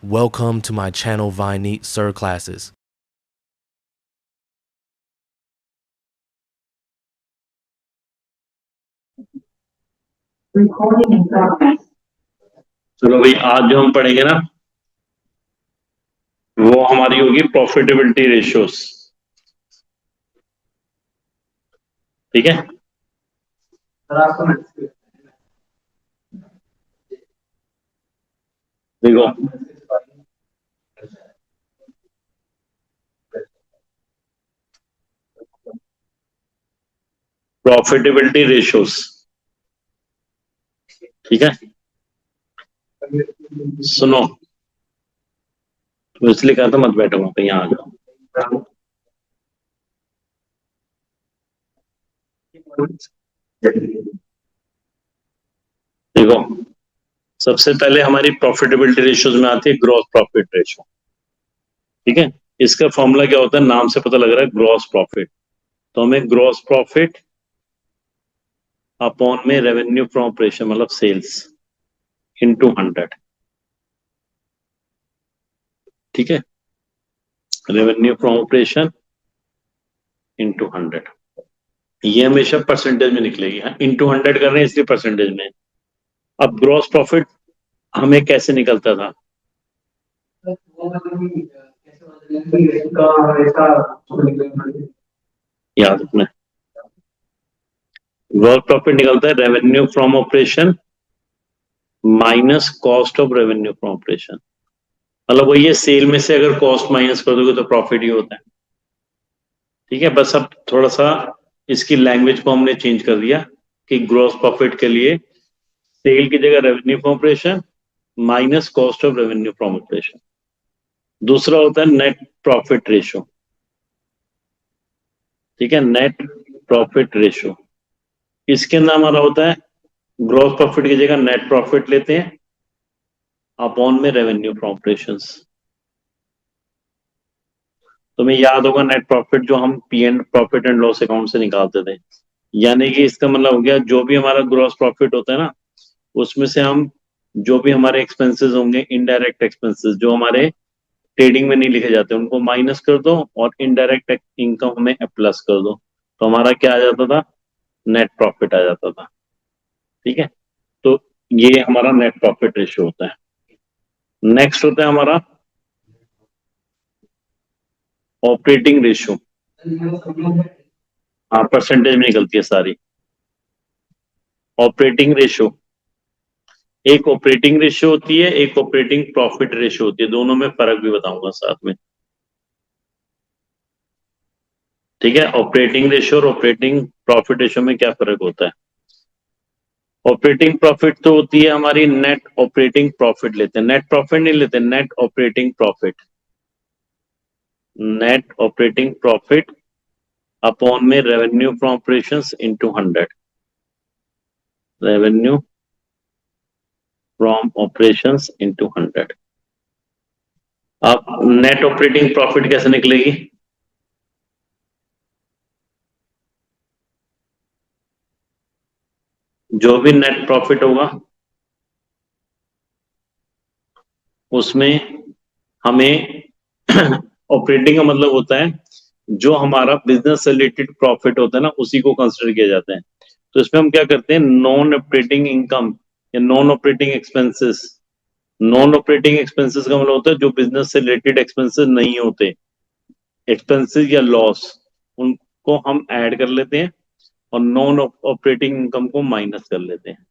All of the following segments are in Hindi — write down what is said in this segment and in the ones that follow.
Welcome to my channel Vineet Sir Classes. Recording in progress. चलो भाई, आज जो हम पढ़ेंगे ना वो हमारी होगी प्रॉफिटेबिलिटी रेशियोज। ठीक है, देखो प्रॉफिटेबिलिटी रेशियोज। ठीक है, सुनो, तो इसलिए कहा था मत बैठो वहां पे, यहाँ आ जाओ। देखो, सबसे पहले हमारी प्रॉफिटेबिलिटी रेशियोज में आती है ग्रॉस प्रॉफिट रेशियो। ठीक है, इसका फॉर्मूला क्या होता है, नाम से पता लग रहा है ग्रॉस प्रॉफिट। तो हमें ग्रॉस प्रॉफिट अपॉन में रेवेन्यू फ्रॉम ऑपरेशन मतलब सेल्स इनटू 100। ठीक है, रेवेन्यू फ्रॉम ऑपरेशन इनटू 100, ये हमेशा परसेंटेज में निकलेगी। हाँ, इनटू 100 कर रहे हैं इसलिए परसेंटेज में। अब ग्रॉस प्रॉफिट हमें कैसे निकलता था, याद रखना। ग्रॉस प्रॉफिट निकलता है revenue from operation minus cost of revenue from operation. मतलब वही है, सेल में से अगर कॉस्ट माइनस कर दोगे तो प्रॉफिट ही होता है। ठीक है, बस अब थोड़ा सा इसकी लैंग्वेज को हमने चेंज कर दिया कि ग्रॉस प्रॉफिट के लिए सेल की जगह revenue from operation minus cost of revenue from operation. दूसरा होता है नेट प्रॉफिट रेशो। ठीक है, नेट प्रॉफिट रेशो, इसके अंदर हमारा होता है ग्रॉस प्रॉफिट की जगह नेट प्रॉफिट लेते हैं अपॉन में रेवेन्यू फ्रॉम ऑपरेशंस। तुम्हें याद होगा नेट प्रॉफिट जो हम P and profit and loss account से निकालते थे। यानी कि इसका मतलब हो गया जो भी हमारा ग्रॉस प्रॉफिट होता है ना, उसमें से हम जो भी हमारे एक्सपेंसेस होंगे, इनडायरेक्ट एक्सपेंसेस जो हमारे ट्रेडिंग में नहीं लिखे जाते, उनको माइनस कर दो और इनडायरेक्ट इनकम हमें प्लस कर दो, तो हमारा क्या आ जाता था, नेट प्रॉफिट आ जाता था। ठीक है, तो ये हमारा नेट प्रॉफिट रेशियो होता है। नेक्स्ट होता है हमारा ऑपरेटिंग रेशियो। हाँ, परसेंटेज में निकलती है सारी। ऑपरेटिंग रेशियो, एक ऑपरेटिंग रेशियो होती है, एक ऑपरेटिंग प्रॉफिट रेशियो होती है, दोनों में फर्क भी बताऊंगा साथ में। ठीक है, ऑपरेटिंग रेशियो और ऑपरेटिंग प्रॉफिट रेशियो में क्या फर्क होता है। ऑपरेटिंग प्रॉफिट तो होती है हमारी नेट ऑपरेटिंग प्रॉफिट, लेते हैं नेट प्रॉफिट नहीं लेते, net operating profit. Net operating profit upon में revenue from operations into 100। Revenue from operations into 100। अब नेट ऑपरेटिंग प्रॉफिट कैसे निकलेगी, जो भी नेट प्रॉफिट होगा उसमें हमें ऑपरेटिंग का मतलब होता है जो हमारा बिजनेस से रिलेटेड प्रॉफिट होता है ना, उसी को कंसिडर किया जाता है। तो इसमें हम क्या करते हैं, नॉन ऑपरेटिंग इनकम या non operating expenses. Non operating expenses का मतलब होता है जो बिजनेस से रिलेटेड एक्सपेंसेस नहीं होते, एक्सपेंसेस या लॉस, उनको हम ऐड कर लेते हैं और नॉन ऑपरेटिंग इनकम को माइनस कर लेते हैं।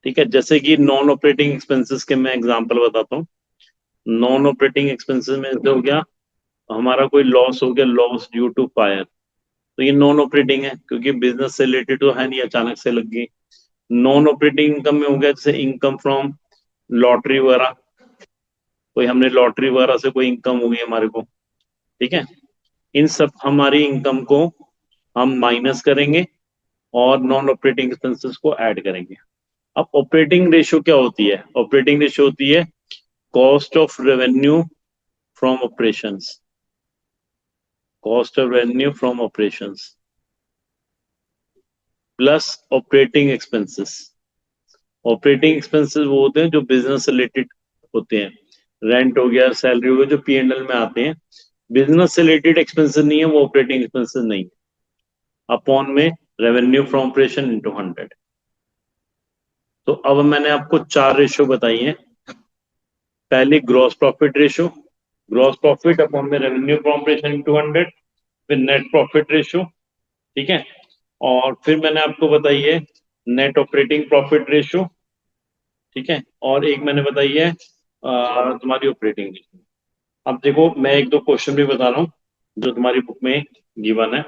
ठीक है, जैसे कि नॉन ऑपरेटिंग एक्सपेंसेस के मैं एग्जांपल बताता हूँ। नॉन ऑपरेटिंग एक्सपेंसेस में से हो गया हमारा कोई लॉस हो गया, लॉस ड्यू टू फायर, तो ये नॉन ऑपरेटिंग है क्योंकि बिजनेस से रिलेटेड तो है नहीं, अचानक से लग गई। नॉन ऑपरेटिंग इनकम में हो गया जैसे इनकम फ्रॉम लॉटरी वगैरह, कोई हमने लॉटरी वगैरह से कोई इनकम हुई हमारे को। ठीक है, इन सब हमारी इनकम को हम माइनस करेंगे और नॉन ऑपरेटिंग एक्सपेंसेस को ऐड करेंगे। अब ऑपरेटिंग रेशियो क्या होती है, ऑपरेटिंग रेशियो होती है cost of revenue from operations, cost of revenue from operations plus operating expenses. Operating expenses वो होते हैं जो बिजनेस रिलेटेड होते हैं, रेंट हो गया, सैलरी हो गया, जो P&L में आते हैं, बिजनेस से रिलेटेड एक्सपेंसेस नहीं है, वो ऑपरेटिंग एक्सपेंसेस नहीं है, अपॉन में रेवेन्यू फ्रॉम ऑपरेशन इंटू 100। तो अब मैंने आपको 4 रेशियो बताई हैं। पहली gross profit ratio, gross profit upon में रेवेन्यू फ्रॉम ऑपरेशन इंटू 100, फिर नेट प्रॉफिट रेशियो, ठीक है, और फिर मैंने आपको बताई है नेट ऑपरेटिंग प्रॉफिट रेशियो, ठीक है, और एक मैंने बताई है तुम्हारी ऑपरेटिंग रेशियो। अब देखो मैं एक दो क्वेश्चन भी बता रहा हूँ जो तुम्हारी बुक में गिवन है।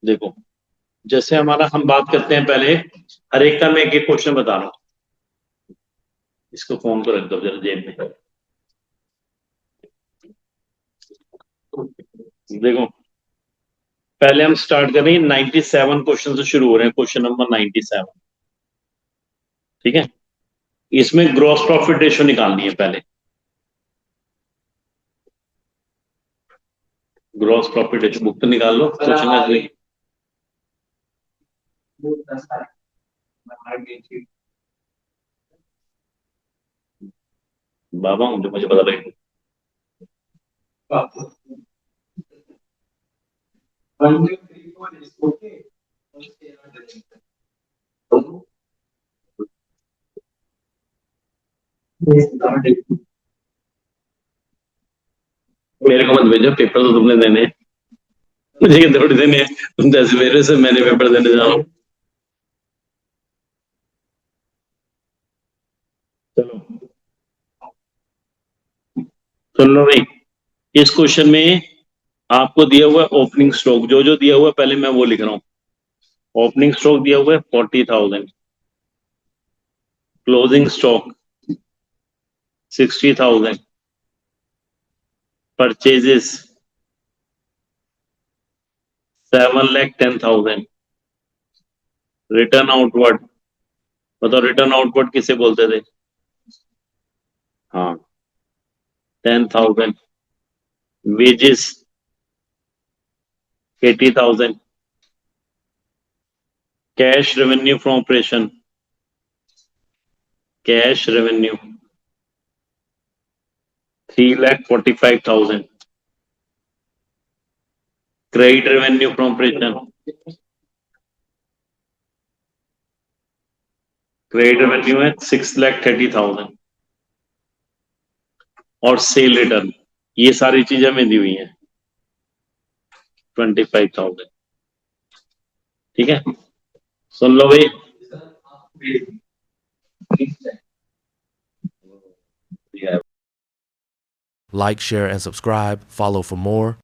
देखो जैसे हमारा, हम बात करते हैं पहले, हर एक का मैं एक एक क्वेश्चन बता रहा हूँ। इसको फोन को रख दो जरा जेब में। देखो पहले हम स्टार्ट करेंगे 97 क्वेश्चन से शुरू हो रहे हैं, क्वेश्चन नंबर 97, ठीक है। इसमें ग्रॉस प्रॉफिट रेशियो निकालनी है पहले, ग्रॉस प्रॉफिट रेशियो बुक तो निकाल लो, क्वेश्चन बाबा हूँ जो मुझे पता लगे। मेरे को मत भेजो, पेपर तो तुमने देने हैं, मुझे क्या थोड़ी देने हैं, तुम 10 मेरे से, मैंने पेपर देने जा रहा हूँ। चलो सुन लो भाई, इस क्वेश्चन में आपको दिया हुआ है ओपनिंग स्टॉक, जो जो दिया हुआ है पहले मैं वो लिख रहा हूँ। ओपनिंग स्टॉक दिया हुआ है 40,000, closing stock 60,000, purchases 7,10,000, return outward, बताओ रिटर्न आउटवर्ड किसे बोलते थे? हाँ 10,000, wages 80,000, cash revenue from operation, cash revenue 3,45,000, credit revenue from operation, credit revenue है 6,30,000, और सेल रिटर्न, ये सारी चीजें हमें दी हुई हैं 25,000, ठीक है। सुन लो भाई, Like, share, and subscribe. Follow for more.